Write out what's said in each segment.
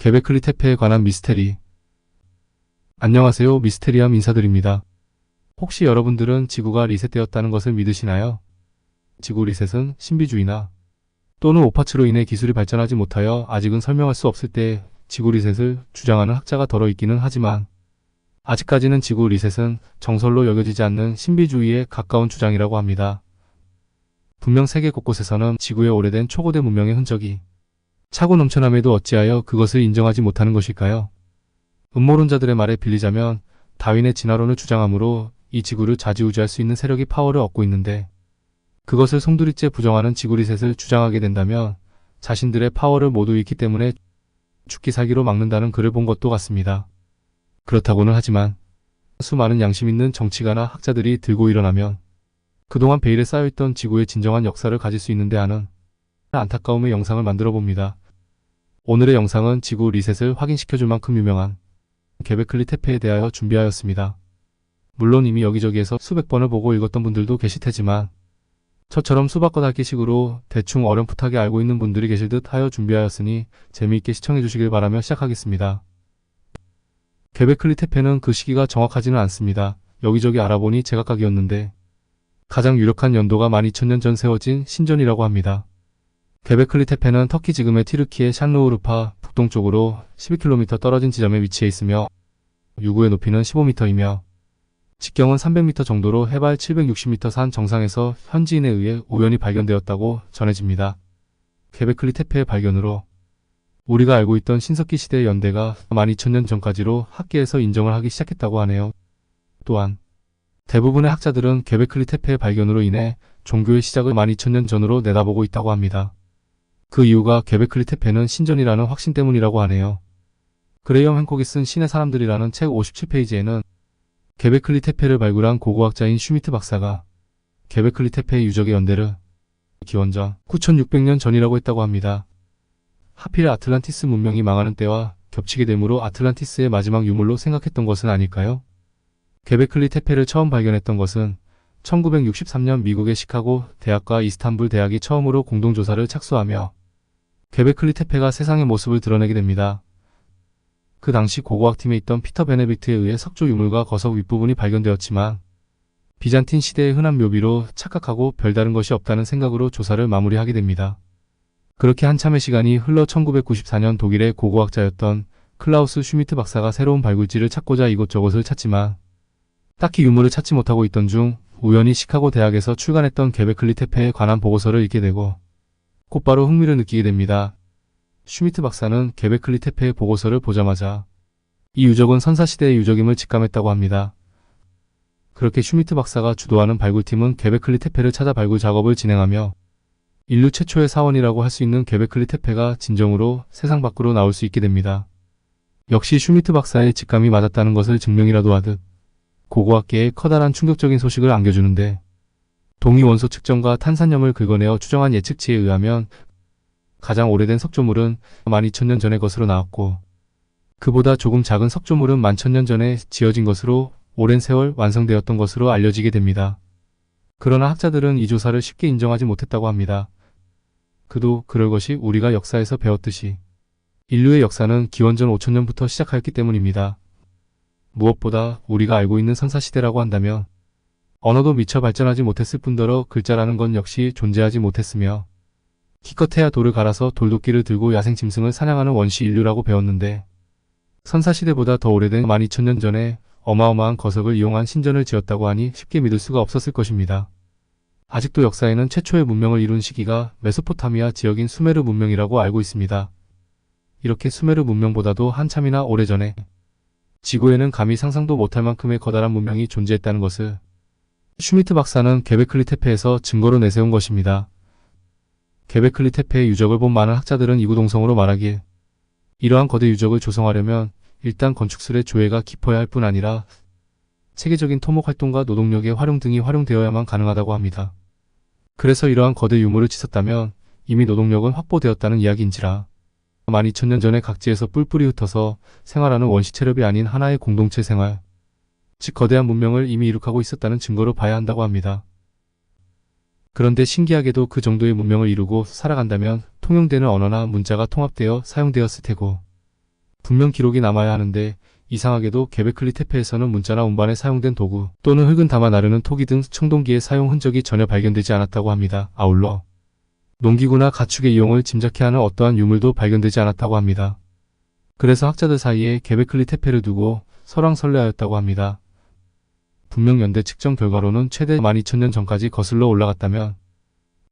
게베클리 태페에 관한 미스테리. 안녕하세요, 미스테리함 인사드립니다. 혹시 여러분들은 지구가 리셋되었다는 것을 믿으시나요? 지구 리셋은 신비주의나 또는 오파츠로 인해 기술이 발전하지 못하여 아직은 설명할 수 없을 때 지구 리셋을 주장하는 학자가 덜어 있기는 하지만 아직까지는 지구 리셋은 정설로 여겨지지 않는 신비주의에 가까운 주장이라고 합니다. 분명 세계 곳곳에서는 지구의 오래된 초고대 문명의 흔적이 차고 넘쳐남에도 어찌하여 그것을 인정하지 못하는 것일까요? 음모론자들의 말에 빌리자면 다윈의 진화론을 주장하므로 이 지구를 좌지우지할 수 있는 세력이 파워를 얻고 있는데 그것을 송두리째 부정하는 지구 리셋을 주장하게 된다면 자신들의 파워를 모두 잃기 때문에 죽기 살기로 막는다는 글을 본 것도 같습니다. 그렇다고는 하지만 수많은 양심 있는 정치가나 학자들이 들고 일어나면 그동안 베일에 쌓여있던 지구의 진정한 역사를 가질 수 있는데 하는 안타까움의 영상을 만들어 봅니다. 오늘의 영상은 지구 리셋을 확인시켜줄 만큼 유명한 게베클리 태페에 대하여 준비하였습니다. 물론 이미 여기저기에서 수백 번을 보고 읽었던 분들도 계실 테지만 저처럼 수박과 닮기식으로 대충 어렴풋하게 알고 있는 분들이 계실 듯 하여 준비하였으니 재미있게 시청해 주시길 바라며 시작하겠습니다. 게베클리 태페는 그 시기가 정확하지는 않습니다. 여기저기 알아보니 제각각이었는데 가장 유력한 연도가 12,000년 전 세워진 신전이라고 합니다. 게베클리 태페는 터키 지금의 튀르키의 샨루우르파 북동쪽으로 12km 떨어진 지점에 위치해 있으며 유구의 높이는 15m이며 직경은 300m 정도로 해발 760m 산 정상에서 현지인에 의해 우연히 발견되었다고 전해집니다. 게베클리 태페의 발견으로 우리가 알고 있던 신석기 시대의 연대가 12,000년 전까지로 학계에서 인정을 하기 시작했다고 하네요. 또한 대부분의 학자들은 게베클리 태페의 발견으로 인해 종교의 시작을 12,000년 전으로 내다보고 있다고 합니다. 그 이유가 게베클리 태페는 신전이라는 확신 때문이라고 하네요. 그레이엄 행콕이 쓴 신의 사람들이라는 책 57페이지에는 게베클리 태페를 발굴한 고고학자인 슈미트 박사가 게베클리 태페의 유적의 연대를 기원전 9600년 전이라고 했다고 합니다. 하필 아틀란티스 문명이 망하는 때와 겹치게 되므로 아틀란티스의 마지막 유물로 생각했던 것은 아닐까요? 게베클리 태페를 처음 발견했던 것은 1963년 미국의 시카고 대학과 이스탄불 대학이 처음으로 공동조사를 착수하며 게베클리 태페가 세상의 모습을 드러내게 됩니다. 그 당시 고고학팀에 있던 피터 베네딕트에 의해 석조 유물과 거석 윗부분이 발견되었지만 비잔틴 시대의 흔한 묘비로 착각하고 별다른 것이 없다는 생각으로 조사를 마무리하게 됩니다. 그렇게 한참의 시간이 흘러 1994년 독일의 고고학자였던 클라우스 슈미트 박사가 새로운 발굴지를 찾고자 이곳저곳을 찾지만 딱히 유물을 찾지 못하고 있던 중 우연히 시카고 대학에서 출간했던 게베클리 태페에 관한 보고서를 읽게 되고 곧바로 흥미를 느끼게 됩니다. 슈미트 박사는 게베클리 태페의 보고서를 보자마자 이 유적은 선사시대의 유적임을 직감했다고 합니다. 그렇게 슈미트 박사가 주도하는 발굴팀은 게베클리 태페를 찾아 발굴 작업을 진행하며 인류 최초의 사원이라고 할 수 있는 게베클리 태페가 진정으로 세상 밖으로 나올 수 있게 됩니다. 역시 슈미트 박사의 직감이 맞았다는 것을 증명이라도 하듯 고고학계에 커다란 충격적인 소식을 안겨주는데 동위 원소 측정과 탄산염을 긁어내어 추정한 예측치에 의하면 가장 오래된 석조물은 12,000년 전의 것으로 나왔고 그보다 조금 작은 석조물은 11,000년 전에 지어진 것으로 오랜 세월 완성되었던 것으로 알려지게 됩니다. 그러나 학자들은 이 조사를 쉽게 인정하지 못했다고 합니다. 그도 그럴 것이 우리가 역사에서 배웠듯이 인류의 역사는 기원전 5,000년부터 시작하였기 때문입니다. 무엇보다 우리가 알고 있는 선사시대라고 한다면 언어도 미처 발전하지 못했을 뿐더러 글자라는 건 역시 존재하지 못했으며 기껏해야 돌을 갈아서 돌도끼를 들고 야생짐승을 사냥하는 원시 인류라고 배웠는데 선사시대보다 더 오래된 12,000년 전에 어마어마한 거석을 이용한 신전을 지었다고 하니 쉽게 믿을 수가 없었을 것입니다. 아직도 역사에는 최초의 문명을 이룬 시기가 메소포타미아 지역인 수메르 문명이라고 알고 있습니다. 이렇게 수메르 문명보다도 한참이나 오래전에 지구에는 감히 상상도 못할 만큼의 커다란 문명이 존재했다는 것을 슈미트 박사는 게베클리 태페에서 증거로 내세운 것입니다. 게베클리 태페의 유적을 본 많은 학자들은 이구동성으로 말하기에 이러한 거대 유적을 조성하려면 일단 건축술의 조예가 깊어야 할 뿐 아니라 체계적인 토목 활동과 노동력의 활용 등이 활용되어야만 가능하다고 합니다. 그래서 이러한 거대 유물을 짓었다면 이미 노동력은 확보되었다는 이야기인지라 12,000년 전에 각지에서 뿔뿔이 흩어서 생활하는 원시 체력이 아닌 하나의 공동체 생활, 즉 거대한 문명을 이미 이룩하고 있었다는 증거로 봐야 한다고 합니다. 그런데 신기하게도 그 정도의 문명을 이루고 살아간다면 통용되는 언어나 문자가 통합되어 사용되었을 테고 분명 기록이 남아야 하는데 이상하게도 게베클리 테페에서는 문자나 운반에 사용된 도구 또는 흙은 담아 나르는 토기 등 청동기의 사용 흔적이 전혀 발견되지 않았다고 합니다. 아울러 농기구나 가축의 이용을 짐작케 하는 어떠한 유물도 발견되지 않았다고 합니다. 그래서 학자들 사이에 게베클리 테페를 두고 설왕설래하였다고 합니다. 분명 연대 측정 결과로는 최대 12,000년 전까지 거슬러 올라갔다면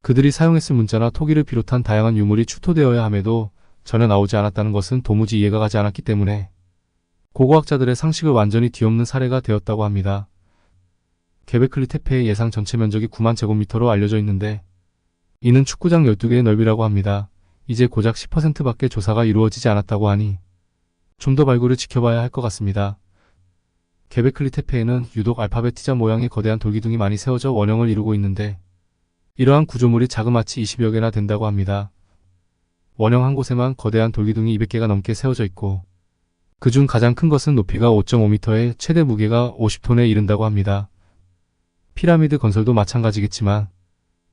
그들이 사용했을 문자나 토기를 비롯한 다양한 유물이出土되어야 함에도 전혀 나오지 않았다는 것은 도무지 이해가 가지 않았기 때문에 고고학자들의 상식을 완전히 뒤엎는 사례가 되었다고 합니다. 게베클리 테페의 예상 전체 면적이 9만 제곱미터로 알려져 있는데 이는 축구장 12개의 넓이라고 합니다. 이제 고작 10%밖에 조사가 이루어지지 않았다고 하니 좀 더 발굴을 지켜봐야 할 것 같습니다. 게베클리 테페에는 유독 알파벳 T자 모양의 거대한 돌기둥이 많이 세워져 원형을 이루고 있는데 이러한 구조물이 자그마치 20여 개나 된다고 합니다. 원형 한 곳에만 거대한 돌기둥이 200개가 넘게 세워져 있고 그중 가장 큰 것은 높이가 5.5m에 최대 무게가 50톤에 이른다고 합니다. 피라미드 건설도 마찬가지겠지만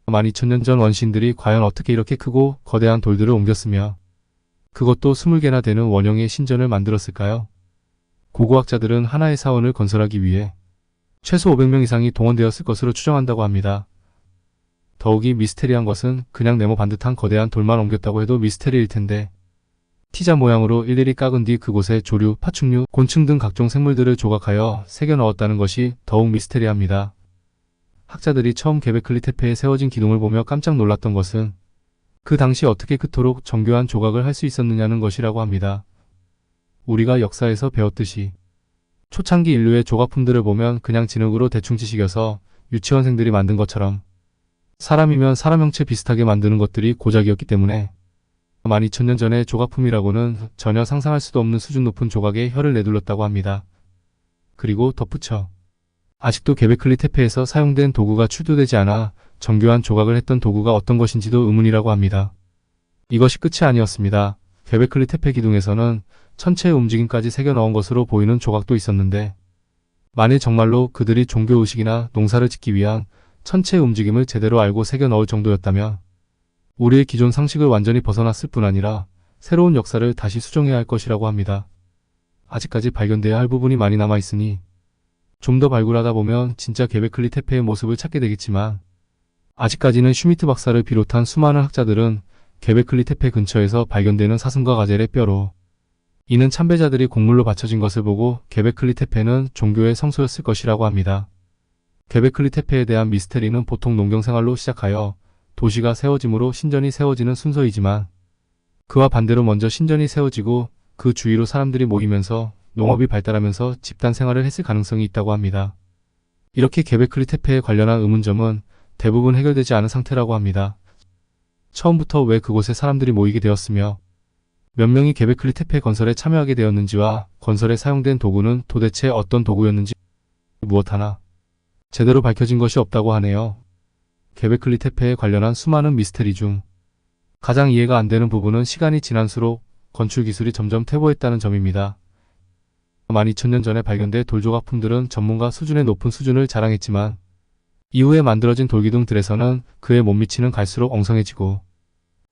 12,000년 전 원시인들이 과연 어떻게 이렇게 크고 거대한 돌들을 옮겼으며 그것도 20개나 되는 원형의 신전을 만들었을까요? 고고학자들은 하나의 사원을 건설하기 위해 최소 500명 이상이 동원되었을 것으로 추정한다고 합니다. 더욱이 미스테리한 것은 그냥 네모 반듯한 거대한 돌만 옮겼다고 해도 미스테리일 텐데 T자 모양으로 일일이 깎은 뒤 그곳에 조류, 파충류, 곤충 등 각종 생물들을 조각하여 새겨 넣었다는 것이 더욱 미스테리합니다. 학자들이 처음 게베클리 테페에 세워진 기둥을 보며 깜짝 놀랐던 것은 그 당시 어떻게 그토록 정교한 조각을 할 수 있었느냐는 것이라고 합니다. 우리가 역사에서 배웠듯이 초창기 인류의 조각품들을 보면 그냥 진흙으로 대충 지식여서 유치원생들이 만든 것처럼 사람이면 사람 형체 비슷하게 만드는 것들이 고작이었기 때문에 12,000년 전의 조각품이라고는 전혀 상상할 수도 없는 수준 높은 조각에 혀를 내둘렀다고 합니다. 그리고 덧붙여 아직도 게베클리 테페에서 사용된 도구가 출토되지 않아 정교한 조각을 했던 도구가 어떤 것인지도 의문이라고 합니다. 이것이 끝이 아니었습니다. 게베클리 테페 기둥에서는 천체의 움직임까지 새겨 넣은 것으로 보이는 조각도 있었는데 만일 정말로 그들이 종교의식이나 농사를 짓기 위한 천체의 움직임을 제대로 알고 새겨 넣을 정도였다면 우리의 기존 상식을 완전히 벗어났을 뿐 아니라 새로운 역사를 다시 수정해야 할 것이라고 합니다. 아직까지 발견돼야 할 부분이 많이 남아있으니 좀 더 발굴하다 보면 진짜 게베클리 테페의 모습을 찾게 되겠지만 아직까지는 슈미트 박사를 비롯한 수많은 학자들은 게베클리 테페 근처에서 발견되는 사슴과 가젤의 뼈로 이는 참배자들이 곡물로 바쳐진 것을 보고 게베클리 테페는 종교의 성소였을 것이라고 합니다. 게베클리 테페에 대한 미스테리는 보통 농경생활로 시작하여 도시가 세워짐으로 신전이 세워지는 순서이지만 그와 반대로 먼저 신전이 세워지고 그 주위로 사람들이 모이면서 농업이 발달하면서 집단 생활을 했을 가능성이 있다고 합니다. 이렇게 게베클리 테페에 관련한 의문점은 대부분 해결되지 않은 상태라고 합니다. 처음부터 왜 그곳에 사람들이 모이게 되었으며 몇 명이 게베클리 테페 건설에 참여하게 되었는지와 건설에 사용된 도구는 도대체 어떤 도구였는지 무엇 하나 제대로 밝혀진 것이 없다고 하네요. 게베클리 테페에 관련한 수많은 미스테리 중 가장 이해가 안 되는 부분은 시간이 지날수록 건축 기술이 점점 퇴보했다는 점입니다. 12,000년 전에 발견된 돌조각품들은 전문가 수준의 높은 수준을 자랑했지만 이후에 만들어진 돌기둥들에서는 그에 못 미치는 갈수록 엉성해지고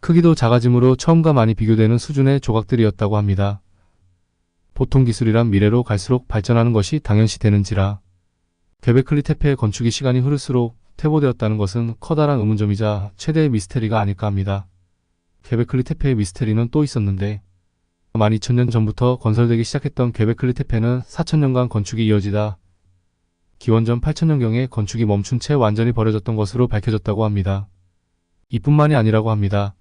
크기도 작아지므로 처음과 많이 비교되는 수준의 조각들이었다고 합니다. 보통 기술이란 미래로 갈수록 발전하는 것이 당연시 되는지라 게베클리 테페의 건축이 시간이 흐를수록 퇴보되었다는 것은 커다란 의문점이자 최대의 미스테리가 아닐까 합니다. 게베클리 테페의 미스테리는 또 있었는데 12,000년 전부터 건설되기 시작했던 게베클리 테페는 4,000년간 건축이 이어지다 기원전 8,000년경에 건축이 멈춘 채 완전히 버려졌던 것으로 밝혀졌다고 합니다. 이뿐만이 아니라고 합니다.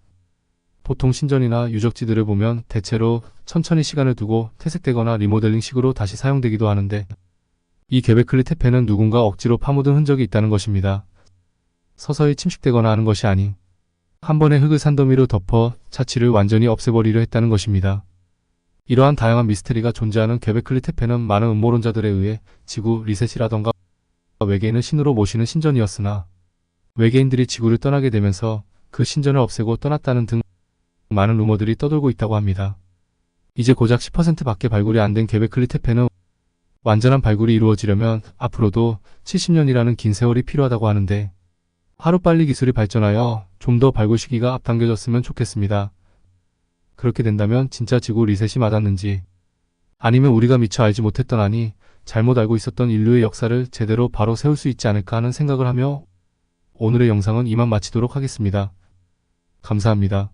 보통 신전이나 유적지들을 보면 대체로 천천히 시간을 두고 퇴색되거나 리모델링식으로 다시 사용되기도 하는데 이 게베클리 테페는 누군가 억지로 파묻은 흔적이 있다는 것입니다. 서서히 침식되거나 하는 것이 아닌 한 번에 흙을 산더미로 덮어 자취를 완전히 없애버리려 했다는 것입니다. 이러한 다양한 미스테리가 존재하는 게베클리 테페는 많은 음모론자들에 의해 지구 리셋이라던가 외계인을 신으로 모시는 신전이었으나 외계인들이 지구를 떠나게 되면서 그 신전을 없애고 떠났다는 등 많은 루머들이 떠돌고 있다고 합니다. 이제 고작 10%밖에 발굴이 안 된 게베클리 테페는 완전한 발굴이 이루어지려면 앞으로도 70년이라는 긴 세월이 필요하다고 하는데 하루빨리 기술이 발전하여 좀 더 발굴 시기가 앞당겨졌으면 좋겠습니다. 그렇게 된다면 진짜 지구 리셋이 맞았는지, 아니면 우리가 미처 알지 못했던 아니, 잘못 알고 있었던 인류의 역사를 제대로 바로 세울 수 있지 않을까 하는 생각을 하며 오늘의 영상은 이만 마치도록 하겠습니다. 감사합니다.